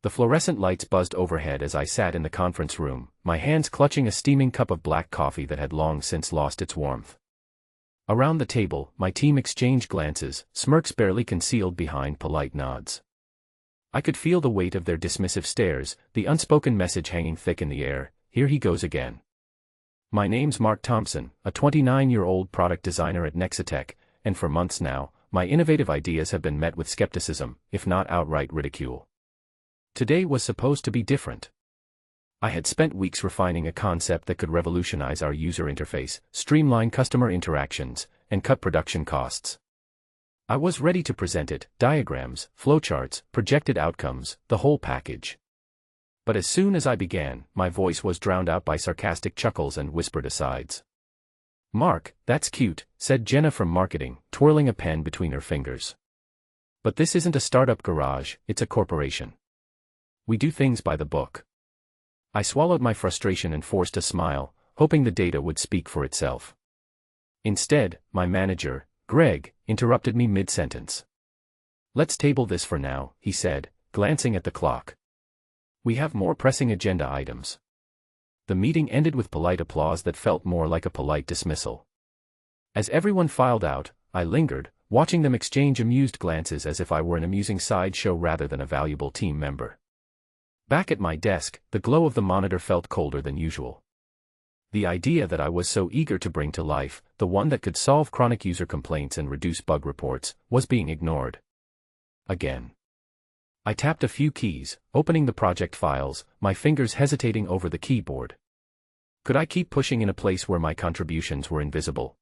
The fluorescent lights buzzed overhead as I sat in the conference room, my hands clutching a steaming cup of black coffee that had long since lost its warmth. Around the table, my team exchanged glances, smirks barely concealed behind polite nods. I could feel the weight of their dismissive stares, the unspoken message hanging thick in the air: here he goes again. My name's Mark Thompson, a 29-year-old product designer at NexaTech, and for months now, my innovative ideas have been met with skepticism, if not outright ridicule. Today was supposed to be different. I had spent weeks refining a concept that could revolutionize our user interface, streamline customer interactions, and cut production costs. I was ready to present it: diagrams, flowcharts, projected outcomes, the whole package. But as soon as I began, my voice was drowned out by sarcastic chuckles and whispered asides. "Mark, that's cute," said Jenna from marketing, twirling a pen between her fingers. "But this isn't a startup garage, it's a corporation. We do things by the book." I swallowed my frustration and forced a smile, hoping the data would speak for itself. Instead, my manager, Greg, interrupted me mid-sentence. "Let's table this for now," he said, glancing at the clock. "We have more pressing agenda items." The meeting ended with polite applause that felt more like a polite dismissal. As everyone filed out, I lingered, watching them exchange amused glances as if I were an amusing sideshow rather than a valuable team member. Back at my desk, the glow of the monitor felt colder than usual. The idea that I was so eager to bring to life, the one that could solve chronic user complaints and reduce bug reports, was being ignored. Again. I tapped a few keys, opening the project files, my fingers hesitating over the keyboard. Could I keep pushing in a place where my contributions were invisible?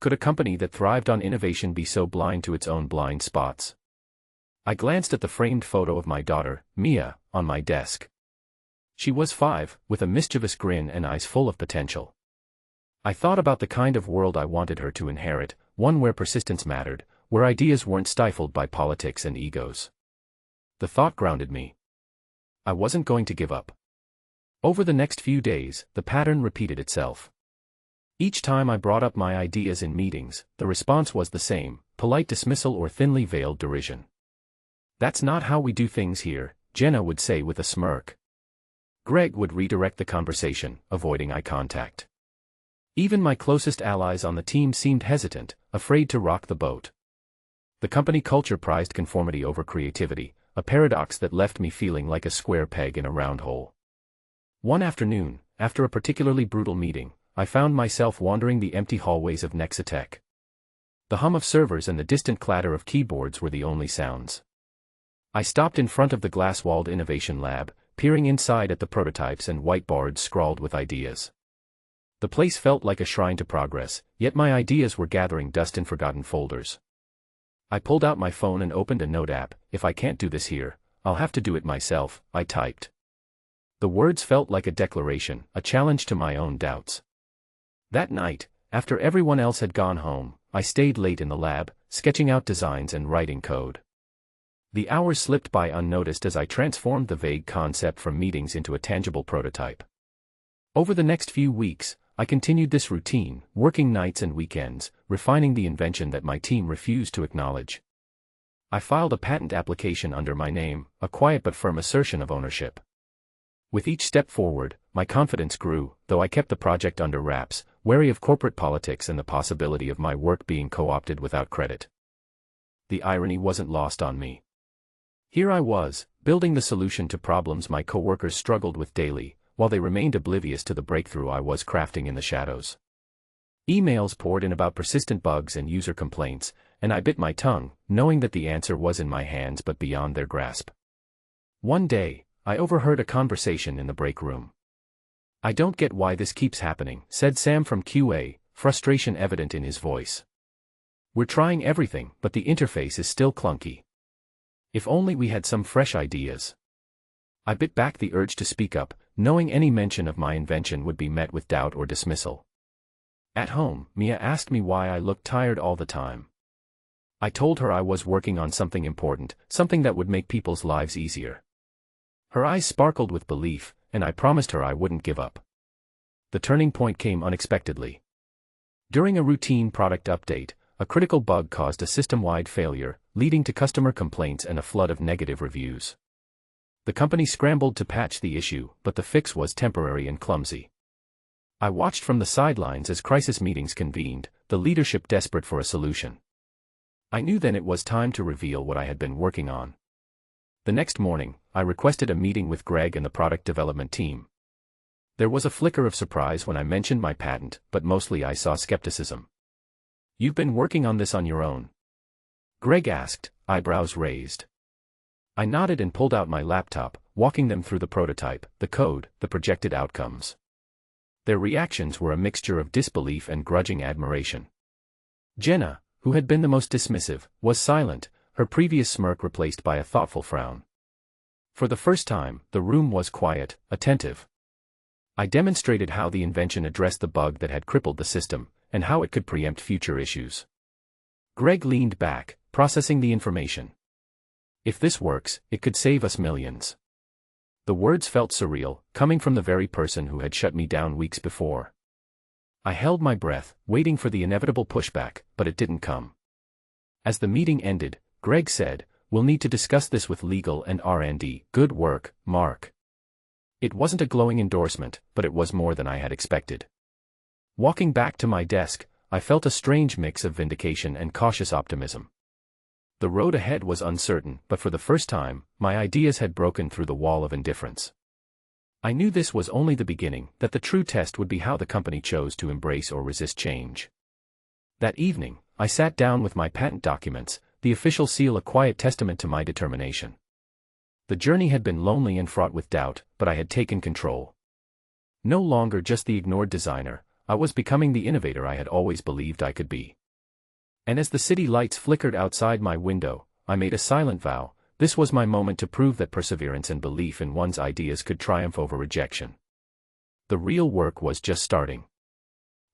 Could a company that thrived on innovation be so blind to its own blind spots? I glanced at the framed photo of my daughter, Mia, on my desk. She was 5, with a mischievous grin and eyes full of potential. I thought about the kind of world I wanted her to inherit, one where persistence mattered, where ideas weren't stifled by politics and egos. The thought grounded me. I wasn't going to give up. Over the next few days, the pattern repeated itself. Each time I brought up my ideas in meetings, the response was the same: polite dismissal or thinly veiled derision. "That's not how we do things here," Jenna would say with a smirk. Greg would redirect the conversation, avoiding eye contact. Even my closest allies on the team seemed hesitant, afraid to rock the boat. The company culture prized conformity over creativity, a paradox that left me feeling like a square peg in a round hole. One afternoon, after a particularly brutal meeting, I found myself wandering the empty hallways of NexaTech. The hum of servers and the distant clatter of keyboards were the only sounds. I stopped in front of the glass-walled innovation lab, peering inside at the prototypes and whiteboards scrawled with ideas. The place felt like a shrine to progress, yet my ideas were gathering dust in forgotten folders. I pulled out my phone and opened a note app. "If I can't do this here, I'll have to do it myself," I typed. The words felt like a declaration, a challenge to my own doubts. That night, after everyone else had gone home, I stayed late in the lab, sketching out designs and writing code. The hours slipped by unnoticed as I transformed the vague concept from meetings into a tangible prototype. Over the next few weeks, I continued this routine, working nights and weekends, refining the invention that my team refused to acknowledge. I filed a patent application under my name, a quiet but firm assertion of ownership. With each step forward, my confidence grew, though I kept the project under wraps, wary of corporate politics and the possibility of my work being co-opted without credit. The irony wasn't lost on me. Here I was, building the solution to problems my coworkers struggled with daily, while they remained oblivious to the breakthrough I was crafting in the shadows. Emails poured in about persistent bugs and user complaints, and I bit my tongue, knowing that the answer was in my hands but beyond their grasp. One day, I overheard a conversation in the break room. "I don't get why this keeps happening," said Sam from QA, frustration evident in his voice. "We're trying everything, but the interface is still clunky. If only we had some fresh ideas." I bit back the urge to speak up, knowing any mention of my invention would be met with doubt or dismissal. At home, Mia asked me why I looked tired all the time. I told her I was working on something important, something that would make people's lives easier. Her eyes sparkled with belief, and I promised her I wouldn't give up. The turning point came unexpectedly. During a routine product update, a critical bug caused a system-wide failure, leading to customer complaints and a flood of negative reviews. The company scrambled to patch the issue, but the fix was temporary and clumsy. I watched from the sidelines as crisis meetings convened, the leadership desperate for a solution. I knew then it was time to reveal what I had been working on. The next morning, I requested a meeting with Greg and the product development team. There was a flicker of surprise when I mentioned my patent, but mostly I saw skepticism. "You've been working on this on your own?" Greg asked, eyebrows raised. I nodded and pulled out my laptop, walking them through the prototype, the code, the projected outcomes. Their reactions were a mixture of disbelief and grudging admiration. Jenna, who had been the most dismissive, was silent, her previous smirk replaced by a thoughtful frown. For the first time, the room was quiet, attentive. I demonstrated how the invention addressed the bug that had crippled the system, and how it could preempt future issues. Greg leaned back, processing the information. "If this works, it could save us millions." The words felt surreal, coming from the very person who had shut me down weeks before. I held my breath, waiting for the inevitable pushback, but it didn't come. As the meeting ended, Greg said, "We'll need to discuss this with legal and R&D. Good work, Mark." It wasn't a glowing endorsement, but it was more than I had expected. Walking back to my desk, I felt a strange mix of vindication and cautious optimism. The road ahead was uncertain, but for the first time, my ideas had broken through the wall of indifference. I knew this was only the beginning, that the true test would be how the company chose to embrace or resist change. That evening, I sat down with my patent documents, the official seal a quiet testament to my determination. The journey had been lonely and fraught with doubt, but I had taken control. No longer just the ignored designer, I was becoming the innovator I had always believed I could be. And as the city lights flickered outside my window, I made a silent vow: this was my moment to prove that perseverance and belief in one's ideas could triumph over rejection. The real work was just starting.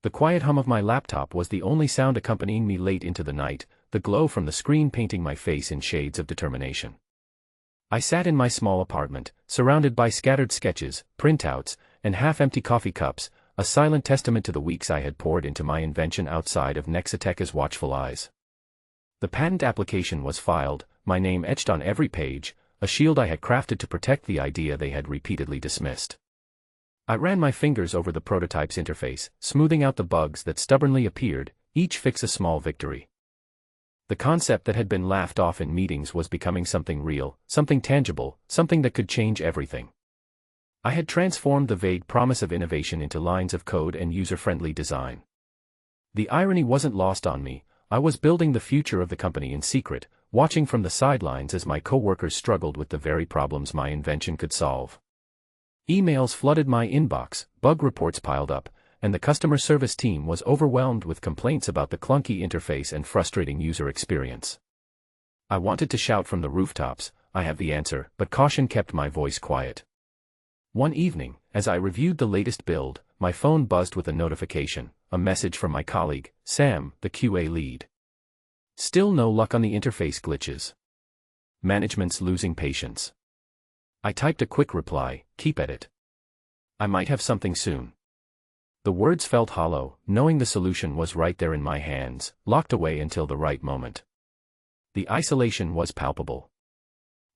The quiet hum of my laptop was the only sound accompanying me late into the night, the glow from the screen painting my face in shades of determination. I sat in my small apartment, surrounded by scattered sketches, printouts, and half-empty coffee cups, a silent testament to the weeks I had poured into my invention outside of NexaTech's watchful eyes. The patent application was filed, my name etched on every page, a shield I had crafted to protect the idea they had repeatedly dismissed. I ran my fingers over the prototype's interface, smoothing out the bugs that stubbornly appeared, each fix a small victory. The concept that had been laughed off in meetings was becoming something real, something tangible, something that could change everything. I had transformed the vague promise of innovation into lines of code and user-friendly design. The irony wasn't lost on me. I was building the future of the company in secret, watching from the sidelines as my co-workers struggled with the very problems my invention could solve. Emails flooded my inbox, bug reports piled up, and the customer service team was overwhelmed with complaints about the clunky interface and frustrating user experience. I wanted to shout from the rooftops, "I have the answer," but caution kept my voice quiet. One evening, as I reviewed the latest build, my phone buzzed with a notification, a message from my colleague, Sam, the QA lead. "Still no luck on the interface glitches. Management's losing patience." I typed a quick reply, "Keep at it. I might have something soon." The words felt hollow, knowing the solution was right there in my hands, locked away until the right moment. The isolation was palpable.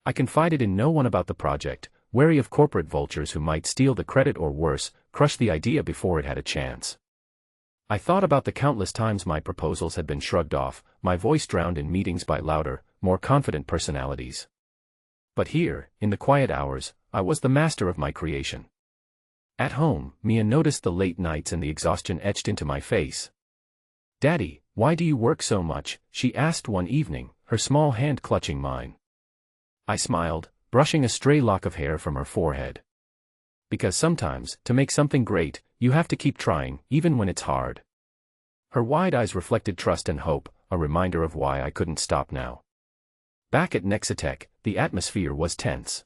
I confided in no one about the project, wary of corporate vultures who might steal the credit or worse, crush the idea before it had a chance. I thought about the countless times my proposals had been shrugged off, my voice drowned in meetings by louder, more confident personalities. But here, in the quiet hours, I was the master of my creation. At home, Mia noticed the late nights and the exhaustion etched into my face. "Daddy, why do you work so much?" she asked one evening, her small hand clutching mine. I smiled, brushing a stray lock of hair from her forehead. "Because sometimes, to make something great, you have to keep trying, even when it's hard." Her wide eyes reflected trust and hope, a reminder of why I couldn't stop now. Back at NexaTech, the atmosphere was tense.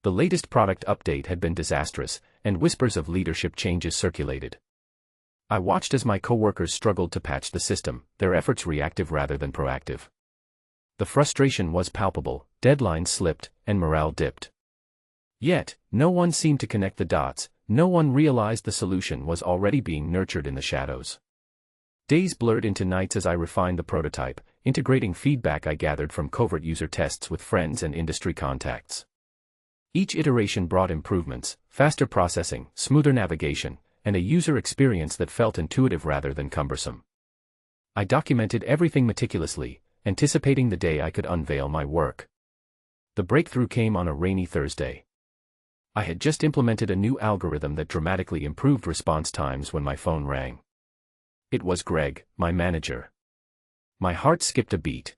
The latest product update had been disastrous, and whispers of leadership changes circulated. I watched as my coworkers struggled to patch the system, their efforts reactive rather than proactive. The frustration was palpable, deadlines slipped, and morale dipped. Yet, no one seemed to connect the dots, no one realized the solution was already being nurtured in the shadows. Days blurred into nights as I refined the prototype, integrating feedback I gathered from covert user tests with friends and industry contacts. Each iteration brought improvements, faster processing, smoother navigation, and a user experience that felt intuitive rather than cumbersome. I documented everything meticulously, anticipating the day I could unveil my work. The breakthrough came on a rainy Thursday. I had just implemented a new algorithm that dramatically improved response times when my phone rang. It was Greg, my manager. My heart skipped a beat.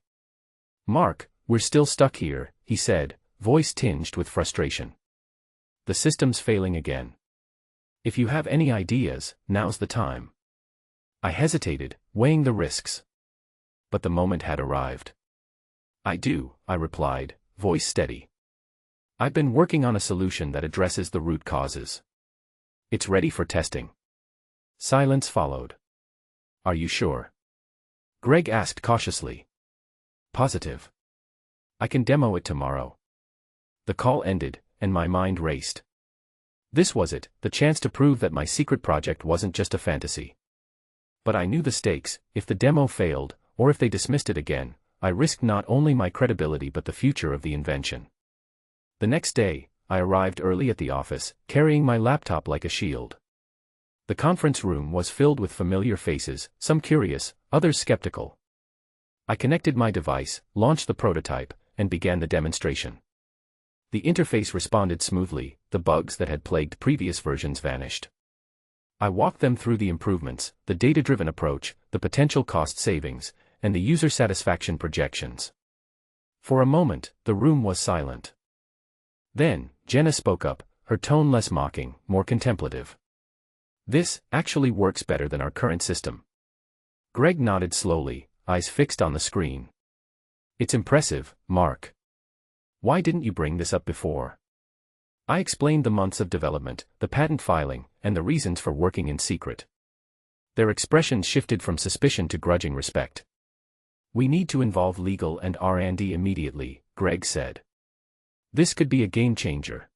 "Mark, we're still stuck here," he said, voice tinged with frustration. "The system's failing again. If you have any ideas, now's the time." I hesitated, weighing the risks. But the moment had arrived. "I do," I replied, voice steady. "I've been working on a solution that addresses the root causes. It's ready for testing." Silence followed. "Are you sure?" Greg asked cautiously. "Positive. I can demo it tomorrow." The call ended, and my mind raced. This was it, the chance to prove that my secret project wasn't just a fantasy. But I knew the stakes. If the demo failed, or if they dismissed it again, I risked not only my credibility but the future of the invention. The next day, I arrived early at the office, carrying my laptop like a shield. The conference room was filled with familiar faces, some curious, others skeptical. I connected my device, launched the prototype, and began the demonstration. The interface responded smoothly, the bugs that had plagued previous versions vanished. I walked them through the improvements, the data-driven approach, the potential cost savings, and the user satisfaction projections. For a moment, the room was silent. Then, Jenna spoke up, her tone less mocking, more contemplative. "This actually works better than our current system." Greg nodded slowly, eyes fixed on the screen. "It's impressive, Mark. Why didn't you bring this up before?" I explained the months of development, the patent filing, and the reasons for working in secret. Their expressions shifted from suspicion to grudging respect. "We need to involve legal and R&D immediately," Greg said. "This could be a game changer."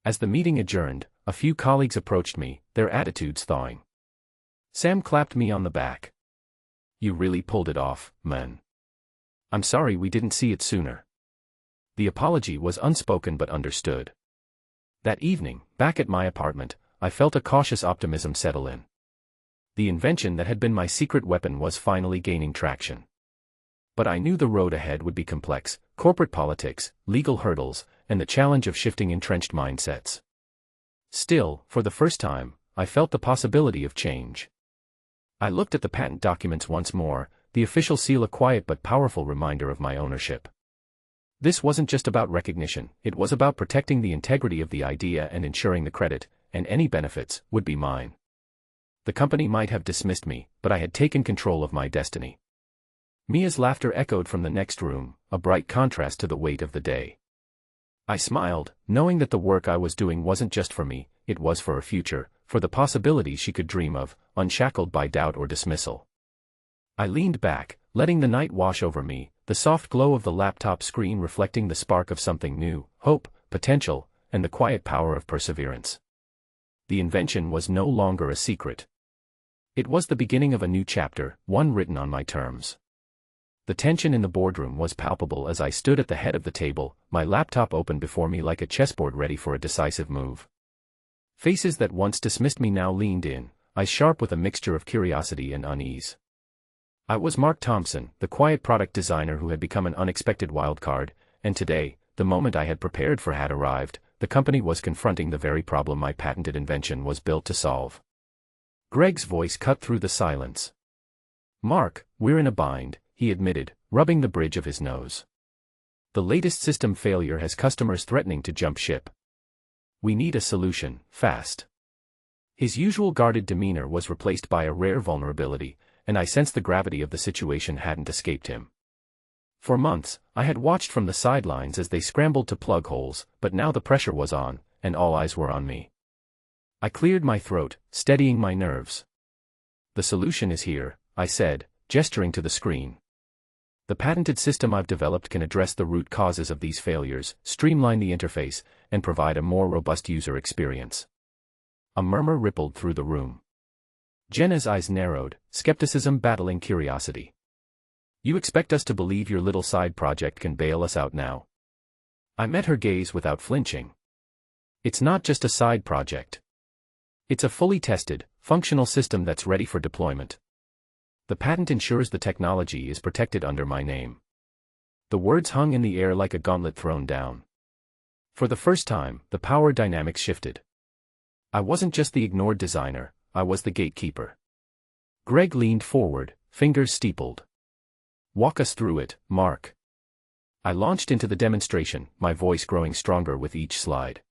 As the meeting adjourned, a few colleagues approached me, their attitudes thawing. Sam clapped me on the back. "You really pulled it off, man. I'm sorry we didn't see it sooner." The apology was unspoken but understood. That evening, back at my apartment, I felt a cautious optimism settle in. The invention that had been my secret weapon was finally gaining traction. But I knew the road ahead would be complex: corporate politics, legal hurdles, and the challenge of shifting entrenched mindsets. Still, for the first time, I felt the possibility of change. I looked at the patent documents once more, the official seal a quiet but powerful reminder of my ownership. This wasn't just about recognition, it was about protecting the integrity of the idea and ensuring the credit, and any benefits, would be mine. The company might have dismissed me, but I had taken control of my destiny. Mia's laughter echoed from the next room, a bright contrast to the weight of the day. I smiled, knowing that the work I was doing wasn't just for me, it was for a future, for the possibilities she could dream of, unshackled by doubt or dismissal. I leaned back, letting the night wash over me, the soft glow of the laptop screen reflecting the spark of something new, hope, potential, and the quiet power of perseverance. The invention was no longer a secret. It was the beginning of a new chapter, one written on my terms. The tension in the boardroom was palpable as I stood at the head of the table, my laptop open before me like a chessboard ready for a decisive move. Faces that once dismissed me now leaned in, eyes sharp with a mixture of curiosity and unease. I was Mark Thompson, the quiet product designer who had become an unexpected wildcard, and today, the moment I had prepared for had arrived. The company was confronting the very problem my patented invention was built to solve. Greg's voice cut through the silence. "Mark, we're in a bind," he admitted, rubbing the bridge of his nose. "The latest system failure has customers threatening to jump ship. We need a solution, fast." His usual guarded demeanor was replaced by a rare vulnerability, and I sensed the gravity of the situation hadn't escaped him. For months, I had watched from the sidelines as they scrambled to plug holes, but now the pressure was on, and all eyes were on me. I cleared my throat, steadying my nerves. "The solution is here," I said, gesturing to the screen. "The patented system I've developed can address the root causes of these failures, streamline the interface, and provide a more robust user experience." A murmur rippled through the room. Jenna's eyes narrowed, skepticism battling curiosity. "You expect us to believe your little side project can bail us out now?" I met her gaze without flinching. It's not just a side project. It's a fully tested, functional system that's ready for deployment. The patent ensures the technology is protected under my name. The words hung in the air like a gauntlet thrown down. For the first time, the power dynamics shifted. I wasn't just the ignored designer, I was the gatekeeper. Greg leaned forward, fingers steepled. Walk us through it, Mark. I launched into the demonstration, my voice growing stronger with each slide.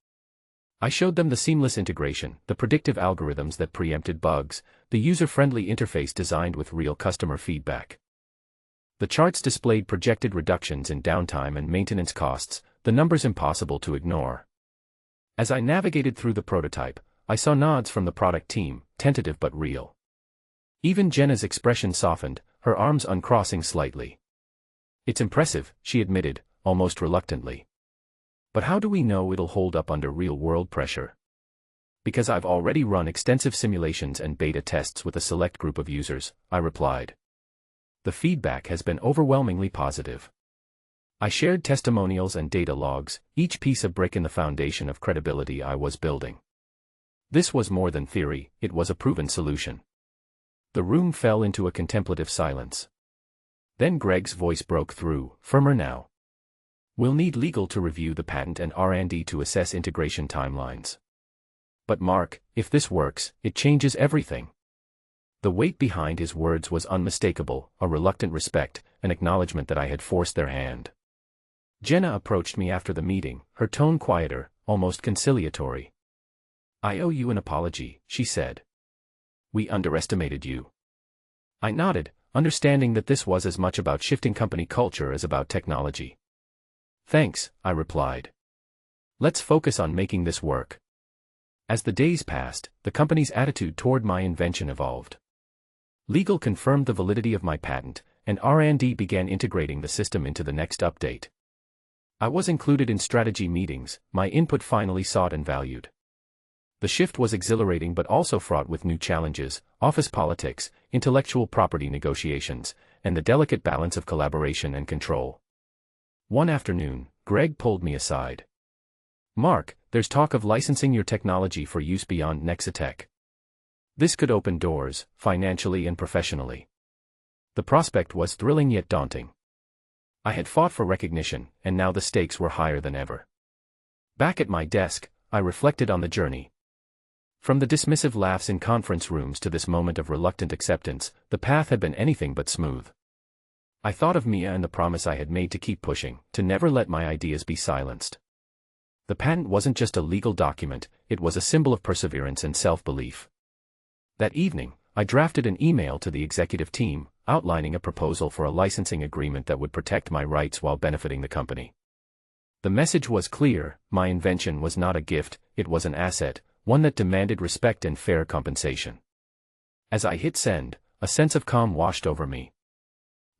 I showed them the seamless integration, the predictive algorithms that preempted bugs, the user-friendly interface designed with real customer feedback. The charts displayed projected reductions in downtime and maintenance costs, the numbers impossible to ignore. As I navigated through the prototype, I saw nods from the product team, tentative but real. Even Jenna's expression softened, her arms uncrossing slightly. It's impressive, she admitted, almost reluctantly. But how do we know it'll hold up under real-world pressure? Because I've already run extensive simulations and beta tests with a select group of users, I replied. The feedback has been overwhelmingly positive. I shared testimonials and data logs, each piece a brick in the foundation of credibility I was building. This was more than theory, it was a proven solution. The room fell into a contemplative silence. Then Greg's voice broke through, firmer now. We'll need legal to review the patent and R&D to assess integration timelines. But Mark, if this works, it changes everything. The weight behind his words was unmistakable, a reluctant respect, an acknowledgement that I had forced their hand. Jenna approached me after the meeting, her tone quieter, almost conciliatory. I owe you an apology, she said. We underestimated you. I nodded, understanding that this was as much about shifting company culture as about technology. Thanks, I replied. Let's focus on making this work. As the days passed, the company's attitude toward my invention evolved. Legal confirmed the validity of my patent, and R&D began integrating the system into the next update. I was included in strategy meetings, my input finally sought and valued. The shift was exhilarating but also fraught with new challenges, office politics, intellectual property negotiations, and the delicate balance of collaboration and control. One afternoon, Greg pulled me aside. Mark, there's talk of licensing your technology for use beyond NexaTech. This could open doors, financially and professionally. The prospect was thrilling yet daunting. I had fought for recognition, and now the stakes were higher than ever. Back at my desk, I reflected on the journey. From the dismissive laughs in conference rooms to this moment of reluctant acceptance, the path had been anything but smooth. I thought of Mia and the promise I had made to keep pushing, to never let my ideas be silenced. The patent wasn't just a legal document, it was a symbol of perseverance and self-belief. That evening, I drafted an email to the executive team, outlining a proposal for a licensing agreement that would protect my rights while benefiting the company. The message was clear, my invention was not a gift, it was an asset, one that demanded respect and fair compensation. As I hit send, a sense of calm washed over me.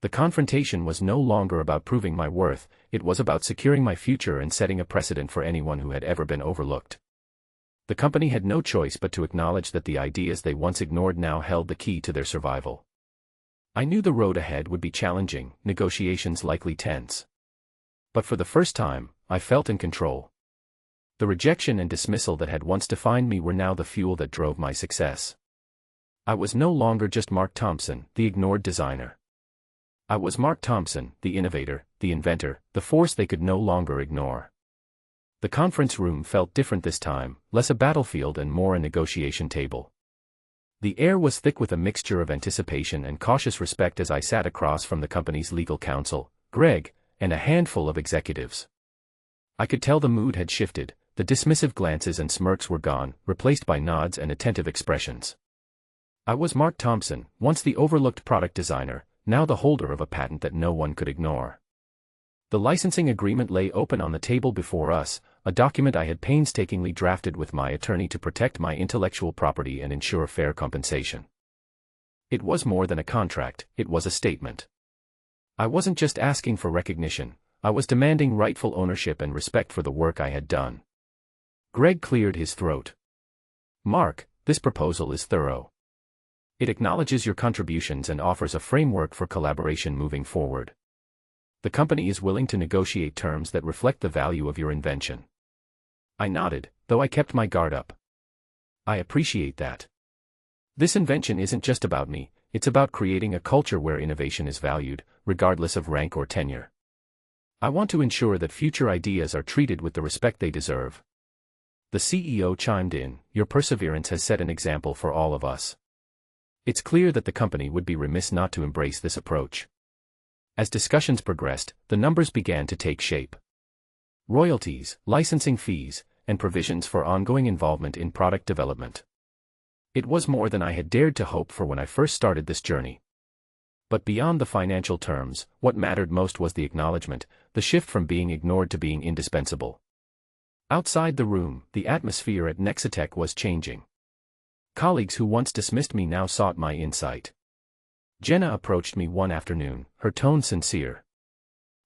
The confrontation was no longer about proving my worth, it was about securing my future and setting a precedent for anyone who had ever been overlooked. The company had no choice but to acknowledge that the ideas they once ignored now held the key to their survival. I knew the road ahead would be challenging, negotiations likely tense. But for the first time, I felt in control. The rejection and dismissal that had once defined me were now the fuel that drove my success. I was no longer just Mark Thompson, the ignored designer. I was Mark Thompson, the innovator, the inventor, the force they could no longer ignore. The conference room felt different this time, less a battlefield and more a negotiation table. The air was thick with a mixture of anticipation and cautious respect as I sat across from the company's legal counsel, Greg, and a handful of executives. I could tell the mood had shifted, the dismissive glances and smirks were gone, replaced by nods and attentive expressions. I was Mark Thompson, once the overlooked product designer, now the holder of a patent that no one could ignore. The licensing agreement lay open on the table before us, a document I had painstakingly drafted with my attorney to protect my intellectual property and ensure fair compensation. It was more than a contract, it was a statement. I wasn't just asking for recognition, I was demanding rightful ownership and respect for the work I had done. Greg cleared his throat. Mark, this proposal is thorough. It acknowledges your contributions and offers a framework for collaboration moving forward. The company is willing to negotiate terms that reflect the value of your invention. I nodded, though I kept my guard up. I appreciate that. This invention isn't just about me, it's about creating a culture where innovation is valued, regardless of rank or tenure. I want to ensure that future ideas are treated with the respect they deserve. The CEO chimed in, "Your perseverance has set an example for all of us." It's clear that the company would be remiss not to embrace this approach. As discussions progressed, the numbers began to take shape. Royalties, licensing fees, and provisions for ongoing involvement in product development. It was more than I had dared to hope for when I first started this journey. But beyond the financial terms, what mattered most was the acknowledgement, the shift from being ignored to being indispensable. Outside the room, the atmosphere at NexaTech was changing. Colleagues who once dismissed me now sought my insight. Jenna approached me one afternoon, her tone sincere.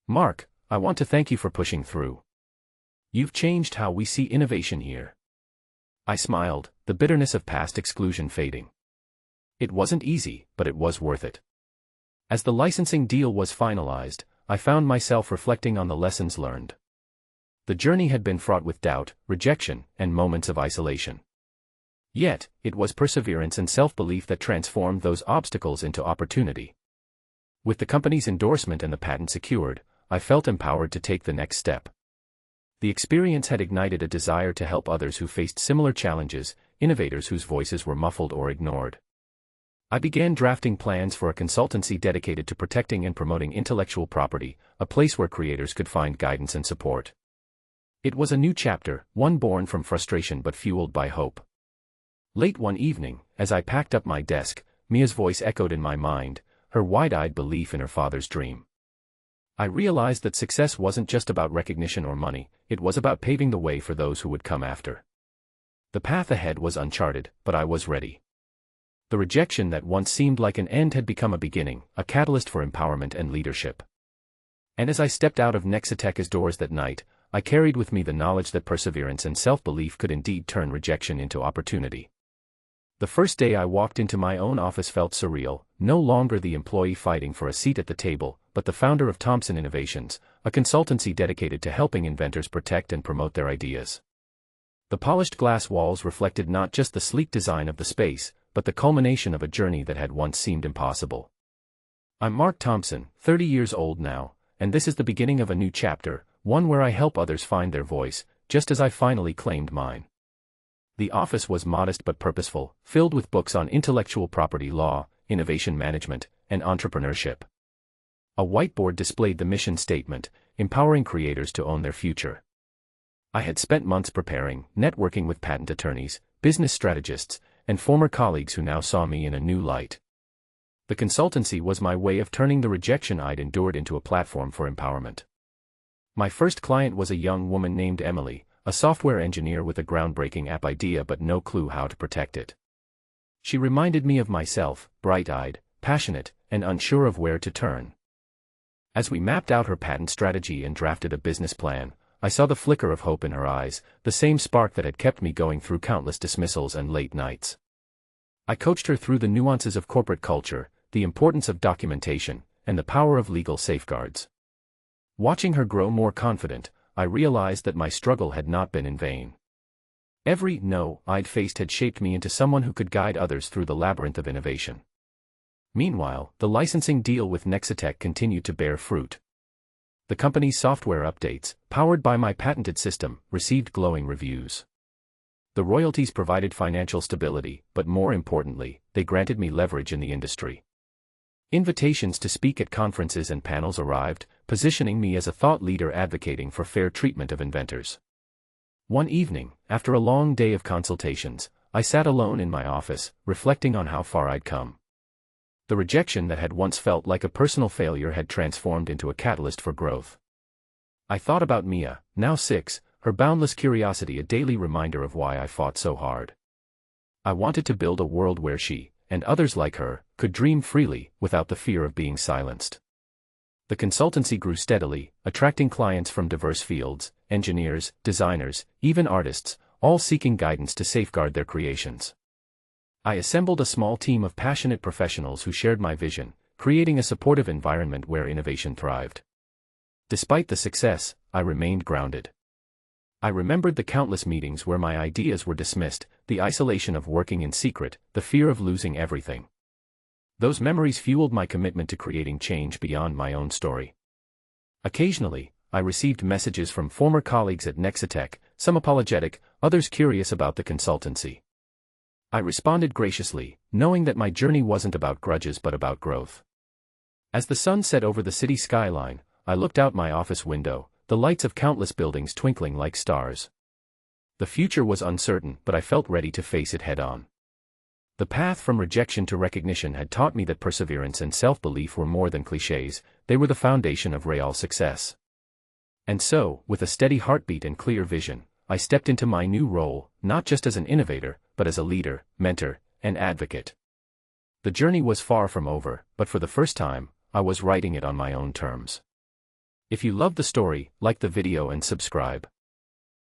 "Mark, I want to thank you for pushing through. You've changed how we see innovation here." I smiled, the bitterness of past exclusion fading. It wasn't easy, but it was worth it. As the licensing deal was finalized, I found myself reflecting on the lessons learned. The journey had been fraught with doubt, rejection, and moments of isolation. Yet, it was perseverance and self-belief that transformed those obstacles into opportunity. With the company's endorsement and the patent secured, I felt empowered to take the next step. The experience had ignited a desire to help others who faced similar challenges, innovators whose voices were muffled or ignored. I began drafting plans for a consultancy dedicated to protecting and promoting intellectual property, a place where creators could find guidance and support. It was a new chapter, one born from frustration but fueled by hope. Late one evening, as I packed up my desk, Mia's voice echoed in my mind, her wide-eyed belief in her father's dream. I realized that success wasn't just about recognition or money, it was about paving the way for those who would come after. The path ahead was uncharted, but I was ready. The rejection that once seemed like an end had become a beginning, a catalyst for empowerment and leadership. And as I stepped out of NexaTech's doors that night, I carried with me the knowledge that perseverance and self-belief could indeed turn rejection into opportunity. The first day I walked into my own office felt surreal, no longer the employee fighting for a seat at the table, but the founder of Thompson Innovations, a consultancy dedicated to helping inventors protect and promote their ideas. The polished glass walls reflected not just the sleek design of the space, but the culmination of a journey that had once seemed impossible. I'm Mark Thompson, 30 years old now, and this is the beginning of a new chapter, one where I help others find their voice, just as I finally claimed mine. The office was modest but purposeful, filled with books on intellectual property law, innovation management, and entrepreneurship. A whiteboard displayed the mission statement, empowering creators to own their future. I had spent months preparing, networking with patent attorneys, business strategists, and former colleagues who now saw me in a new light. The consultancy was my way of turning the rejection I'd endured into a platform for empowerment. My first client was a young woman named Emily, a software engineer with a groundbreaking app idea but no clue how to protect it. She reminded me of myself, bright-eyed, passionate, and unsure of where to turn. As we mapped out her patent strategy and drafted a business plan, I saw the flicker of hope in her eyes, the same spark that had kept me going through countless dismissals and late nights. I coached her through the nuances of corporate culture, the importance of documentation, and the power of legal safeguards. Watching her grow more confident, I realized that my struggle had not been in vain. Every no I'd faced had shaped me into someone who could guide others through the labyrinth of innovation. Meanwhile, the licensing deal with NexaTech continued to bear fruit. The company's software updates, powered by my patented system, received glowing reviews. The royalties provided financial stability, but more importantly, they granted me leverage in the industry. Invitations to speak at conferences and panels arrived, positioning me as a thought leader advocating for fair treatment of inventors. One evening, after a long day of consultations, I sat alone in my office, reflecting on how far I'd come. The rejection that had once felt like a personal failure had transformed into a catalyst for growth. I thought about Mia, now 6, her boundless curiosity a daily reminder of why I fought so hard. I wanted to build a world where she, and others like her, could dream freely, without the fear of being silenced. The consultancy grew steadily, attracting clients from diverse fields, engineers, designers, even artists, all seeking guidance to safeguard their creations. I assembled a small team of passionate professionals who shared my vision, creating a supportive environment where innovation thrived. Despite the success, I remained grounded. I remembered the countless meetings where my ideas were dismissed, the isolation of working in secret, the fear of losing everything. Those memories fueled my commitment to creating change beyond my own story. Occasionally, I received messages from former colleagues at NexaTech, some apologetic, others curious about the consultancy. I responded graciously, knowing that my journey wasn't about grudges but about growth. As the sun set over the city skyline, I looked out my office window, the lights of countless buildings twinkling like stars. The future was uncertain, but I felt ready to face it head-on. The path from rejection to recognition had taught me that perseverance and self-belief were more than clichés, they were the foundation of real success. And so, with a steady heartbeat and clear vision, I stepped into my new role, not just as an innovator, but as a leader, mentor, and advocate. The journey was far from over, but for the first time, I was writing it on my own terms. If you love the story, like the video and subscribe.